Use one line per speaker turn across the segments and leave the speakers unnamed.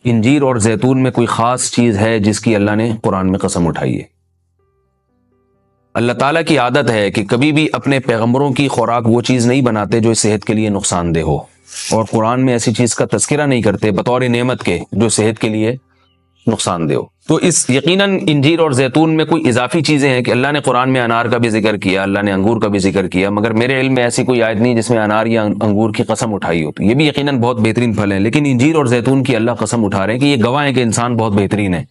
انجیر اور زیتون میں کوئی خاص چیز ہے جس کی اللہ نے قرآن میں قسم اٹھائی ہے؟ اللہ تعالیٰ کی عادت ہے کہ کبھی بھی اپنے پیغمبروں کی خوراک وہ چیز نہیں بناتے جو صحت کے لیے نقصان دہ ہو، اور قرآن میں ایسی چیز کا تذکرہ نہیں کرتے بطور نعمت کے جو صحت کے لیے نقصان دہ ہو۔ تو اس یقیناً انجیر اور زیتون میں کوئی اضافی چیزیں ہیں کہ اللہ نے قرآن میں انار کا بھی ذکر کیا، اللہ نے انگور کا بھی ذکر کیا، مگر میرے علم میں ایسی کوئی آیت نہیں جس میں انار یا انگور کی قسم اٹھائی ہو۔ تو یہ بھی یقیناً بہت بہترین پھل ہے، لیکن انجیر اور زیتون کی اللہ قسم اٹھا رہے ہیں کہ یہ گواہ ہے کہ انسان بہت بہترین ہے۔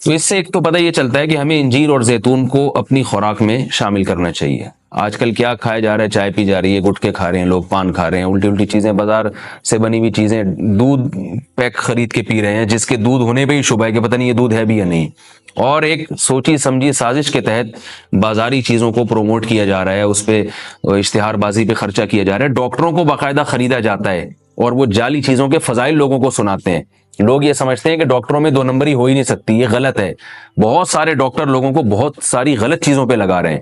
تو اس سے ایک تو پتہ یہ چلتا ہے کہ ہمیں انجیر اور زیتون کو اپنی خوراک میں شامل کرنا چاہیے۔ آج کل کیا کھایا جا رہا ہے؟ چائے پی جا رہی ہے، گٹکے کھا رہے ہیں لوگ، پان کھا رہے ہیں، الٹی چیزیں، بازار سے بنی ہوئی چیزیں، دودھ پیک خرید کے پی رہے ہیں جس کے دودھ ہونے پہ ہی شبہ ہے کہ پتہ نہیں یہ دودھ ہے بھی یا نہیں، اور ایک سوچی سمجھی سازش کے تحت بازاری چیزوں کو پروموٹ کیا جا رہا ہے، اس پہ اشتہار بازی پہ خرچہ کیا جا رہا ہے، ڈاکٹروں کو باقاعدہ خریدا جاتا ہے اور وہ جعلی چیزوں کے فضائل لوگوں کو سناتے ہیں۔ لوگ یہ سمجھتے ہیں کہ ڈاکٹروں میں دو نمبری ہو ہی نہیں سکتی، یہ غلط ہے۔ بہت سارے ڈاکٹر لوگوں کو بہت ساری غلط چیزوں پہ لگا رہے ہیں۔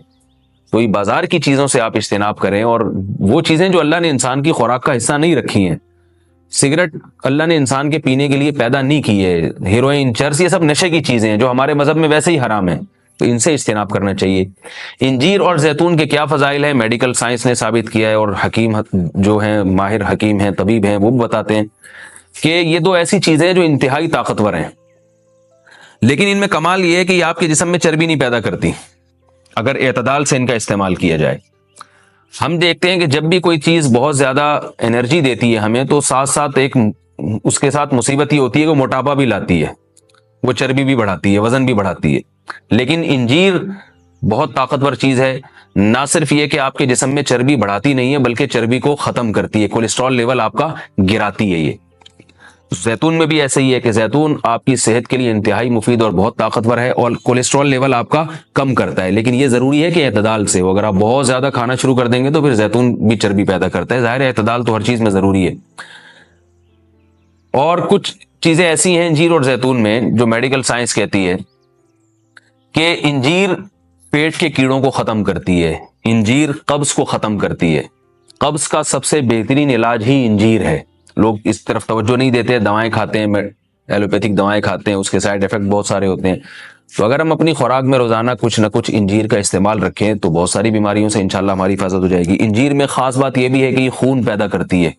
تو یہ بازار کی چیزوں سے آپ اجتناب کریں، اور وہ چیزیں جو اللہ نے انسان کی خوراک کا حصہ نہیں رکھی ہیں، سگریٹ اللہ نے انسان کے پینے کے لیے پیدا نہیں کی ہے، ہیروئن، چرس، یہ سب نشے کی چیزیں ہیں جو ہمارے مذہب میں ویسے ہی حرام ہیں، تو ان سے اجتناب کرنا چاہیے۔ انجیر اور زیتون کے کیا فضائل ہیں؟ میڈیکل سائنس نے ثابت کیا ہے، اور حکیم جو ہیں، ماہر حکیم ہیں، طبیب ہیں، وہ بتاتے ہیں کہ یہ دو ایسی چیزیں جو انتہائی طاقتور ہیں، لیکن ان میں کمال یہ ہے کہ یہ آپ کے جسم میں چربی نہیں پیدا کرتی اگر اعتدال سے ان کا استعمال کیا جائے۔ ہم دیکھتے ہیں کہ جب بھی کوئی چیز بہت زیادہ انرجی دیتی ہے ہمیں، تو ساتھ ساتھ ایک اس کے ساتھ مصیبت یہ ہوتی ہے کہ وہ موٹاپا بھی لاتی ہے، وہ چربی بھی بڑھاتی ہے، وزن بھی بڑھاتی ہے۔ لیکن انجیر بہت طاقتور چیز ہے، نہ صرف یہ کہ آپ کے جسم میں چربی بڑھاتی نہیں ہے بلکہ چربی کو ختم کرتی ہے، کولیسٹرول لیول آپ کا گراتی ہے۔ یہ زیتون میں بھی ایسا ہی ہے کہ زیتون آپ کی صحت کے لیے انتہائی مفید اور بہت طاقتور ہے، اور کولیسٹرول لیول آپ کا کم کرتا ہے، لیکن یہ ضروری ہے کہ اعتدال سے ہو۔ اگر آپ بہت زیادہ کھانا شروع کر دیں گے تو پھر زیتون بھی چربی پیدا کرتا ہے۔ ظاہر ہے اعتدال تو ہر چیز میں ضروری ہے۔ اور کچھ چیزیں ایسی ہیں انجیر اور زیتون میں جو میڈیکل سائنس کہتی ہے کہ انجیر پیٹ کے کیڑوں کو ختم کرتی ہے، انجیر قبض کو ختم کرتی ہے۔ قبض کا سب سے بہترین علاج ہی انجیر ہے۔ لوگ اس طرف توجہ نہیں دیتے، دوائیں کھاتے ہیں، ایلوپیتھک دوائیں کھاتے ہیں، اس کے سائیڈ ایفیکٹ بہت سارے ہوتے ہیں۔ تو اگر ہم اپنی خوراک میں روزانہ کچھ نہ کچھ انجیر کا استعمال رکھیں تو بہت ساری بیماریوں سے انشاءاللہ ہماری حفاظت ہو جائے گی۔ انجیر میں خاص بات یہ بھی ہے کہ یہ خون پیدا کرتی ہے،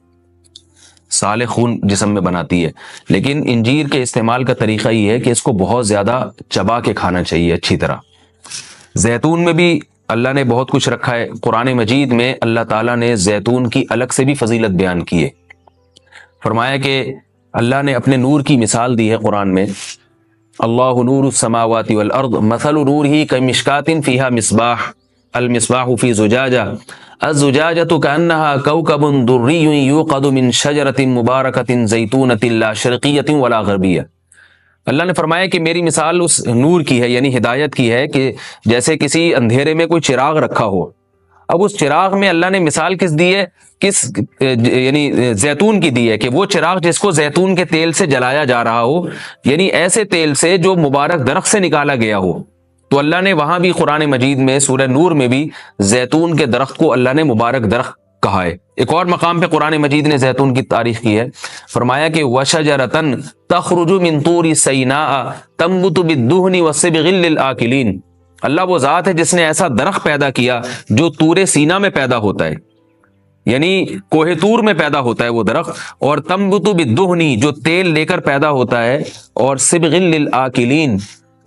سالے خون جسم میں بناتی ہے، لیکن انجیر کے استعمال کا طریقہ یہ ہے کہ اس کو بہت زیادہ چبا کے کھانا چاہیے اچھی طرح۔ زیتون میں بھی اللہ نے بہت کچھ رکھا ہے۔ قرآن مجید میں اللہ تعالیٰ نے زیتون کی الگ سے بھی فضیلت بیان کی ہے۔ فرمایا کہ اللہ نے اپنے نور کی مثال دی ہے قرآن میں، اللہ نور السماوات والارض مثل نورہ کمشکاۃ فیہا مصباح المصباح فی زجاجہ الزجاجۃ کأنہا کوکب دری یوقد من شجرۃ مبارکۃ زیتونۃ لا شرقیۃ ولا غربیہ۔ اللہ نے فرمایا کہ میری مثال اس نور کی ہے، یعنی ہدایت کی ہے، کہ جیسے کسی اندھیرے میں کوئی چراغ رکھا ہو۔ اب اس چراغ میں اللہ نے مثال کس دی ہے؟ یعنی زیتون کی دی ہے، کہ وہ چراغ جس کو زیتون کے تیل سے جلایا جا رہا ہو، یعنی ایسے تیل سے جو مبارک درخت سے نکالا گیا ہو۔ تو اللہ نے وہاں بھی قرآن مجید میں سورہ نور میں بھی زیتون کے درخت کو اللہ نے مبارک درخت کہا ہے۔ ایک اور مقام پہ قرآن مجید نے زیتون کی تعریف کی ہے، فرمایا کہ وَشَجَرَةً تَخْرُجُ مِن طُورِ سَيْنَاءَ تَنبُتُ بِالدُّهْنِ وَالصِّبْغِ لِلْآكِلِينَ۔ اللہ وہ ذات ہے جس نے ایسا درخت پیدا کیا جو طور سینا میں پیدا ہوتا ہے، یعنی کوہ طور میں پیدا ہوتا ہے وہ درخت، اور تنبت بالدہن جو تیل لے کر پیدا ہوتا ہے، اور صبغ للآکلین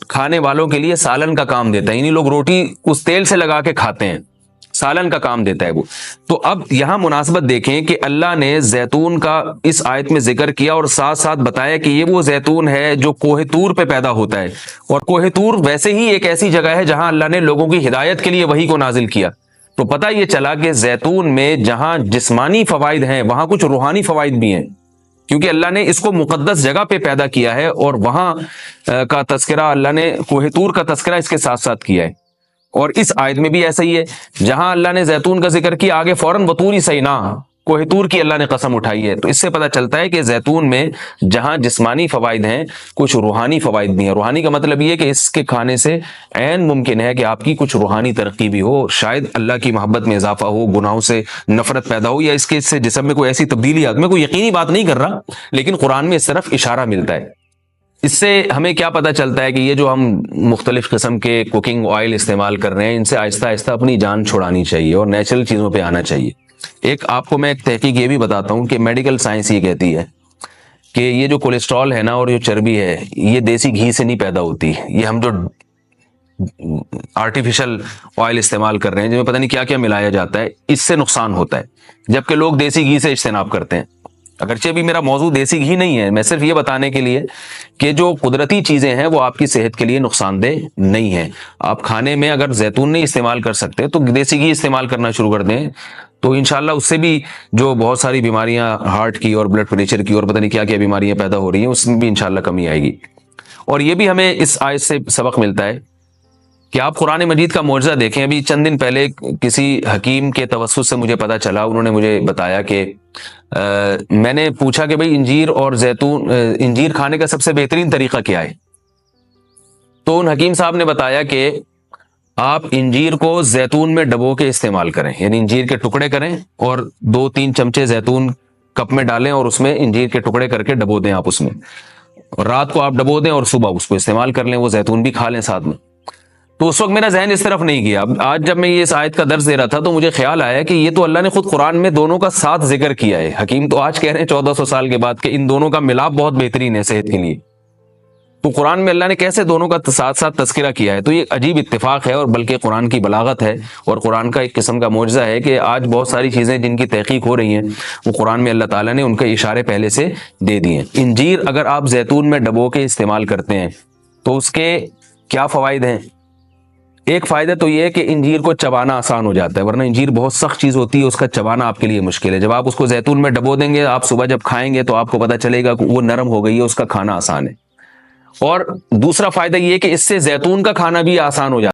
کھانے والوں کے لیے سالن کا کام دیتا ہے، یعنی لوگ روٹی اس تیل سے لگا کے کھاتے ہیں، سالن کا کام دیتا ہے وہ۔ تو اب یہاں مناسبت دیکھیں کہ اللہ نے زیتون کا اس آیت میں ذکر کیا اور ساتھ ساتھ بتایا کہ یہ وہ زیتون ہے جو کوہ طور پہ پیدا ہوتا ہے، اور کوہ طور ویسے ہی ایک ایسی جگہ ہے جہاں اللہ نے لوگوں کی ہدایت کے لیے وحی کو نازل کیا۔ تو پتہ یہ چلا کہ زیتون میں جہاں جسمانی فوائد ہیں وہاں کچھ روحانی فوائد بھی ہیں، کیونکہ اللہ نے اس کو مقدس جگہ پہ پیدا کیا ہے، اور وہاں کا تذکرہ اللہ نے کوہ طور کا تذکرہ اس کے ساتھ ساتھ کیا ہے۔ اور اس آیت میں بھی ایسا ہی ہے، جہاں اللہ نے زیتون کا ذکر کیا آگے فوراً وطور سینا کوہ طور کی اللہ نے قسم اٹھائی ہے۔ تو اس سے پتہ چلتا ہے کہ زیتون میں جہاں جسمانی فوائد ہیں، کچھ روحانی فوائد بھی ہیں۔ روحانی کا مطلب یہ ہے کہ اس کے کھانے سے عین ممکن ہے کہ آپ کی کچھ روحانی ترقی بھی ہو، شاید اللہ کی محبت میں اضافہ ہو، گناہوں سے نفرت پیدا ہو، یا اس کے سے جسم میں کوئی ایسی تبدیلی آ۔ میں کوئی یقینی بات نہیں کر رہا، لیکن قرآن میں اس طرف اشارہ ملتا ہے۔ اس سے ہمیں کیا پتہ چلتا ہے کہ یہ جو ہم مختلف قسم کے کوکنگ آئل استعمال کر رہے ہیں، ان سے آہستہ آہستہ اپنی جان چھڑانی چاہیے اور نیچرل چیزوں پہ آنا چاہیے۔ ایک آپ کو میں ایک تحقیق یہ بھی بتاتا ہوں کہ میڈیکل سائنس یہ کہتی ہے کہ یہ جو کولیسٹرول ہے نا اور جو چربی ہے، یہ دیسی گھی سے نہیں پیدا ہوتی، یہ ہم جو آرٹیفیشل آئل استعمال کر رہے ہیں جن میں پتہ نہیں کیا کیا ملایا جاتا ہے، اس سے نقصان ہوتا ہے، جبکہ لوگ دیسی گھی سے اجتناب کرتے ہیں۔ اگرچہ بھی میرا موضوع دیسی گھی نہیں ہے، میں صرف یہ بتانے کے لیے کہ جو قدرتی چیزیں ہیں وہ آپ کی صحت کے لیے نقصان دہ نہیں ہیں۔ آپ کھانے میں اگر زیتون نہیں استعمال کر سکتے تو دیسی گھی استعمال کرنا شروع کر دیں، تو انشاءاللہ اس سے بھی جو بہت ساری بیماریاں ہارٹ کی اور بلڈ پریشر کی اور پتہ نہیں کیا کیا بیماریاں پیدا ہو رہی ہیں، اس میں بھی انشاءاللہ کمی آئے گی۔ اور یہ بھی ہمیں اس آیت سے سبق ملتا ہے کہ آپ قرآن مجید کا معجزہ دیکھیں۔ ابھی چند دن پہلے کسی حکیم کے توسط سے مجھے پتہ چلا، انہوں نے مجھے بتایا کہ میں نے پوچھا کہ بھئی انجیر اور زیتون، انجیر کھانے کا سب سے بہترین طریقہ کیا ہے؟ تو ان حکیم صاحب نے بتایا کہ آپ انجیر کو زیتون میں ڈبو کے استعمال کریں، یعنی انجیر کے ٹکڑے کریں اور 2-3 چمچے زیتون کپ میں ڈالیں اور اس میں انجیر کے ٹکڑے کر کے ڈبو دیں آپ اس میں، اور رات کو آپ ڈبو دیں اور صبح اس کو استعمال کر لیں، وہ زیتون بھی کھا لیں ساتھ میں۔ تو اس وقت میرا ذہن اس طرف نہیں گیا۔ اب آج جب میں یہ اس آیت کا درس دے رہا تھا تو مجھے خیال آیا کہ یہ تو اللہ نے خود قرآن میں دونوں کا ساتھ ذکر کیا ہے۔ حکیم تو آج کہہ رہے ہیں 1400 سال کے بعد کہ ان دونوں کا ملاپ بہت بہترین ہے صحت کے لیے، تو قرآن میں اللہ نے کیسے دونوں کا ساتھ ساتھ تذکرہ کیا ہے؟ تو یہ عجیب اتفاق ہے، اور بلکہ قرآن کی بلاغت ہے اور قرآن کا ایک قسم کا معجزہ ہے کہ آج بہت ساری چیزیں جن کی تحقیق ہو رہی ہیں وہ قرآن میں اللہ تعالیٰ نے ان کے اشارے پہلے سے دے دیے ہیں۔ انجیر اگر آپ زیتون میں ڈبو کے استعمال کرتے ہیں تو اس کے کیا فوائد ہیں؟ ایک فائدہ تو یہ ہے کہ انجیر کو چبانا آسان ہو جاتا ہے، ورنہ انجیر بہت سخت چیز ہوتی ہے، اس کا چبانا آپ کے لیے مشکل ہے۔ جب آپ اس کو زیتون میں ڈبو دیں گے، آپ صبح جب کھائیں گے تو آپ کو پتہ چلے گا کہ وہ نرم ہو گئی ہے، اس کا کھانا آسان ہے۔ اور دوسرا فائدہ یہ ہے کہ اس سے زیتون کا کھانا بھی آسان ہو جاتا ہے۔